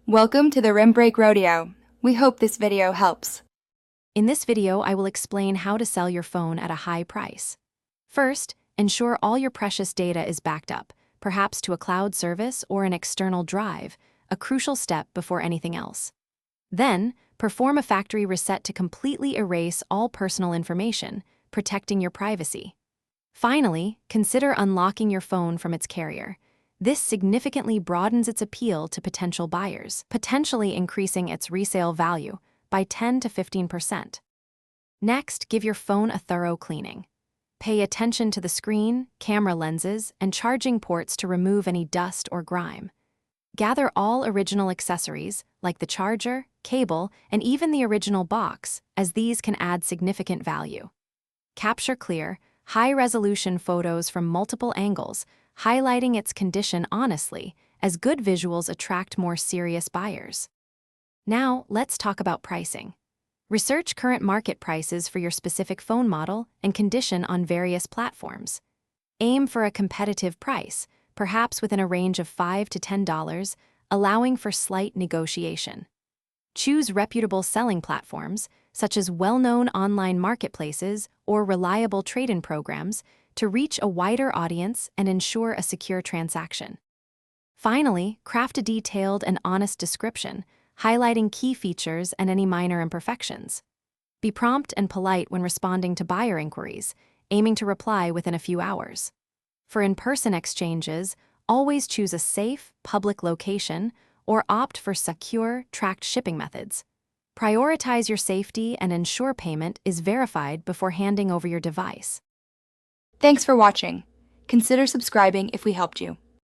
Welcome to the Rim Break Rodeo. We hope this video helps. In this video, I will explain how to sell your phone at a high price. First, ensure all your precious data is backed up, perhaps to a cloud service or an external drive, a crucial step before anything else. Then, perform a factory reset to completely erase all personal information, protecting your privacy. Finally, consider unlocking your phone from its carrier. This significantly broadens its appeal to potential buyers, potentially increasing its resale value by 10 to 15%. Next, give your phone a thorough cleaning. Pay attention to the screen, camera lenses, and charging ports to remove any dust or grime. Gather all original accessories, like the charger, cable, and even the original box, as these can add significant value. Capture clear, high-resolution photos from multiple angles, highlighting its condition honestly, as good visuals attract more serious buyers. Now, let's talk about pricing. Research current market prices for your specific phone model and condition on various platforms. Aim for a competitive price, perhaps within a range of $5 to $10, allowing for slight negotiation. Choose reputable selling platforms, such as well-known online marketplaces or reliable trade-in programs, to reach a wider audience and ensure a secure transaction. Finally, craft a detailed and honest description, highlighting key features and any minor imperfections. Be prompt and polite when responding to buyer inquiries, aiming to reply within a few hours. For in-person exchanges, always choose a safe, public location or opt for secure, tracked shipping methods. Prioritize your safety and ensure payment is verified before handing over your device. Thanks for watching. Consider subscribing if we helped you.